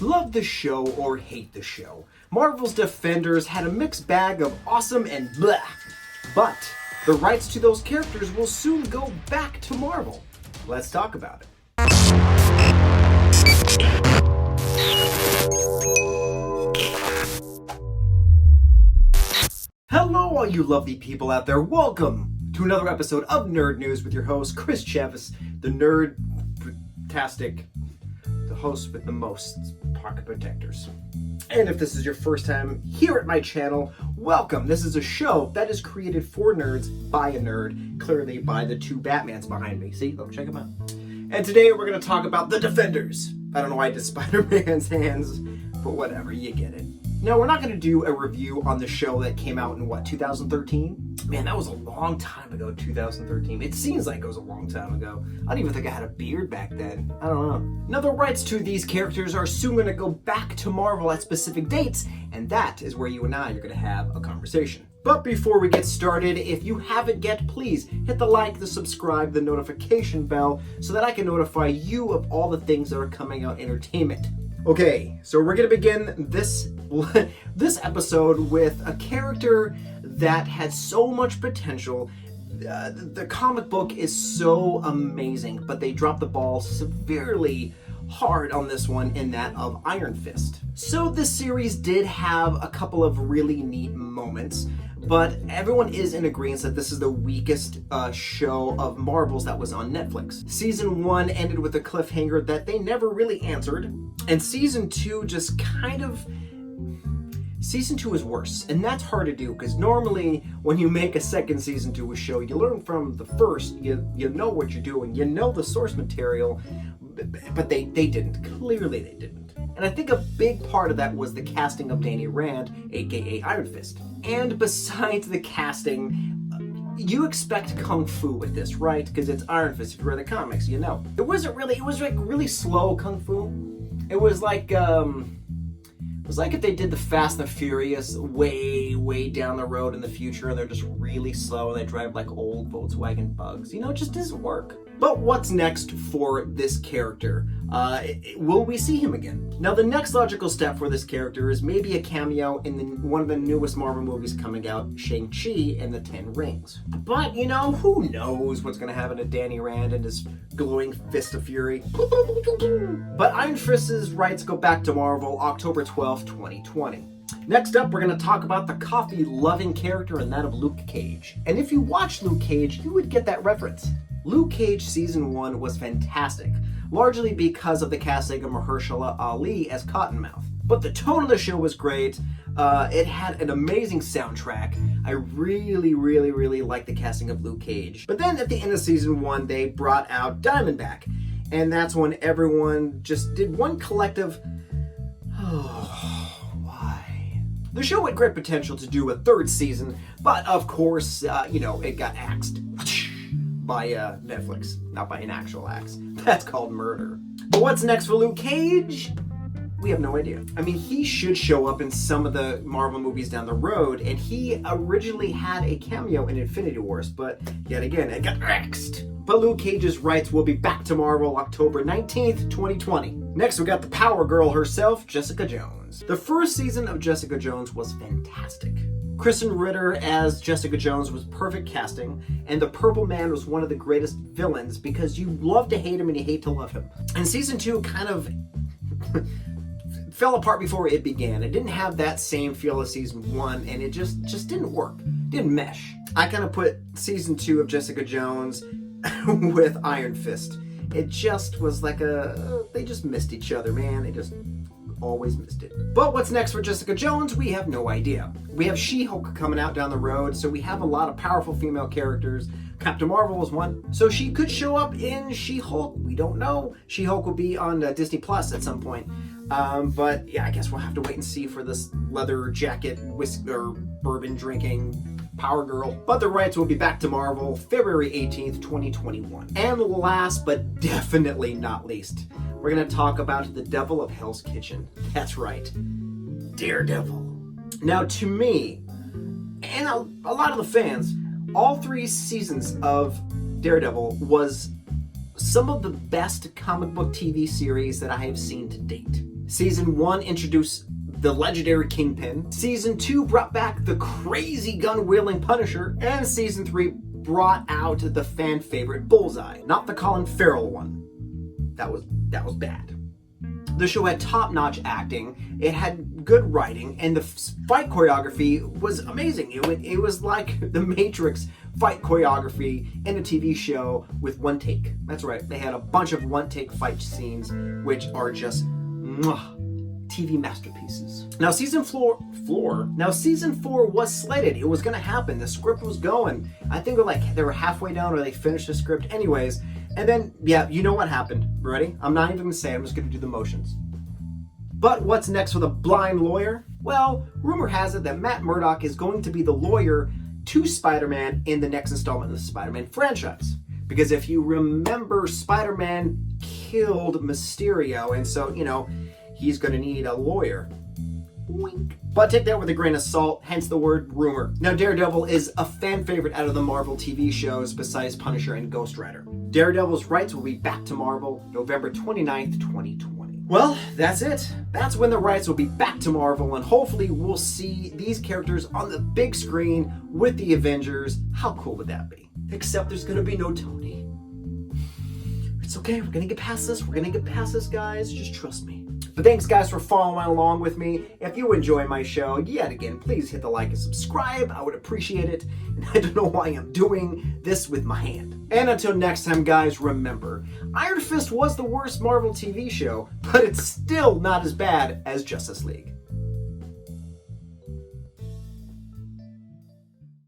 Love the show or hate the show, Marvel's Defenders had a mixed bag of awesome and blah. But the rights to those characters will soon go back to Marvel. Let's talk about it. Hello, all you lovely people out there. Welcome to another episode of Nerd News with your host, Chris Chavis, the nerd-tastic, the host with the most pocket protectors. And if this is your first time here at my channel, welcome. This is a show that is created for nerds by a nerd, clearly by the two Batmans behind me. See, look, check them out. And today we're going to talk about the Defenders. I don't know why I did Spider-Man's hands, but whatever, you get it. Now, we're not going to do a review on the show that came out in, 2013? Man, that was a long time ago, 2013. It seems like it was a long time ago. I don't even think I had a beard back then. I don't know. Now, the rights to these characters are soon going to go back to Marvel at specific dates, and that is where you and I are going to have a conversation. But before we get started, if you haven't yet, please hit the like, the subscribe, the notification bell, so that I can notify you of all the things that are coming out entertainment. Okay, so we're going to begin this episode with a character that had so much potential. The comic book is so amazing, but they dropped the ball severely hard on this one in that of Iron Fist. So this series did have a couple of really neat moments, but everyone is in agreement that this is the weakest show of Marvel's that was on Netflix. Season 1 ended with a cliffhanger that they never really answered, and Season 2 just kind of... Season 2 is worse, and that's hard to do, because normally when you make a second season to a show, you learn from the first, you know what you're doing, you know the source material, but they didn't. Clearly they didn't. And I think a big part of that was the casting of Danny Rand, aka Iron Fist. And besides the casting, you expect kung fu with this, right? Because it's Iron Fist. If you read the comics, you know. It was like really slow kung fu. It was like if they did the Fast and the Furious way down the road in the future, and they're just really slow and they drive like old Volkswagen Bugs. You know, it just doesn't work. But what's next for this character? Will we see him again? Now, the next logical step for this character is maybe a cameo in one of the newest Marvel movies coming out, Shang-Chi and the Ten Rings. But, you know, who knows what's going to happen to Danny Rand and his glowing fist of fury. But Iron Fist's rights go back to Marvel October 12th, 2020. Next up, we're going to talk about the coffee-loving character and that of Luke Cage. And if you watched Luke Cage, you would get that reference. Luke Cage Season 1 was fantastic, largely because of the casting of Mahershala Ali as Cottonmouth. But the tone of the show was great. It had an amazing soundtrack. I really liked the casting of Luke Cage. But then at the end of Season 1, they brought out Diamondback. And that's when everyone just did one collective... why? The show had great potential to do a third season, but of course, it got axed. By Netflix, not by an actual axe. That's called murder. But what's next for Luke Cage? We have no idea. I mean, he should show up in some of the Marvel movies down the road, and he originally had a cameo in Infinity Wars, but yet again, it got axed. But Luke Cage's rights will be back to Marvel October 19th, 2020. Next, we got the Power Girl herself, Jessica Jones. The first season of Jessica Jones was fantastic. Kristen Ritter as Jessica Jones was perfect casting, and the Purple Man was one of the greatest villains because you love to hate him and you hate to love him. And Season 2 kind of fell apart before it began. It didn't have that same feel as Season 1, and it just didn't work. Didn't mesh. I kind of put Season 2 of Jessica Jones with Iron Fist. It just was like they just missed each other, man. They just always missed it. But what's next for Jessica Jones? We have no idea. We have She-Hulk coming out down the road, so we have a lot of powerful female characters. Captain Marvel is one. So she could show up in She-Hulk. We don't know. She-Hulk will be on Disney Plus at some point. But yeah, I guess we'll have to wait and see for this leather jacket, bourbon drinking Power Girl. But the rights will be back to Marvel February 18th, 2021. And last but definitely not least, we're going to talk about the Devil of Hell's Kitchen. That's right, Daredevil. Now, to me, and a lot of the fans, all 3 seasons of Daredevil was some of the best comic book TV series that I have seen to date. Season 1 introduced the legendary Kingpin. Season 2 brought back the crazy gun-wielding Punisher. And Season 3 brought out the fan favorite Bullseye. Not the Colin Farrell one. That was bad. The show had top-notch acting, it had good writing, and the fight choreography was amazing. It was like the Matrix fight choreography in a TV show with one take. That's right, they had a bunch of one-take fight scenes, which are just TV masterpieces. Now season 4 was slated. It was gonna happen. The script was going. I think they were halfway down or they finished the script anyways. And then, yeah, you know what happened. Ready? I'm not even gonna say it, I'm just gonna do the motions. But what's next with a blind lawyer? Well, rumor has it that Matt Murdock is going to be the lawyer to Spider-Man in the next installment of the Spider-Man franchise. Because if you remember, Spider-Man killed Mysterio, and so, he's gonna need a lawyer. Wink. But take that with a grain of salt, hence the word rumor. Now, Daredevil is a fan favorite out of the Marvel TV shows besides Punisher and Ghost Rider. Daredevil's rights will be back to Marvel November 29th, 2020. Well, that's it. That's when the rights will be back to Marvel, and hopefully we'll see these characters on the big screen with the Avengers. How cool would that be? Except there's gonna be no Tony. It's okay, we're gonna get past this. We're gonna get past this, guys. Just trust me. But thanks, guys, for following along with me. If you enjoy my show, yet again, please hit the like and subscribe. I would appreciate it. And I don't know why I'm doing this with my hand. And until next time, guys, remember, Iron Fist was the worst Marvel TV show, but it's still not as bad as Justice League.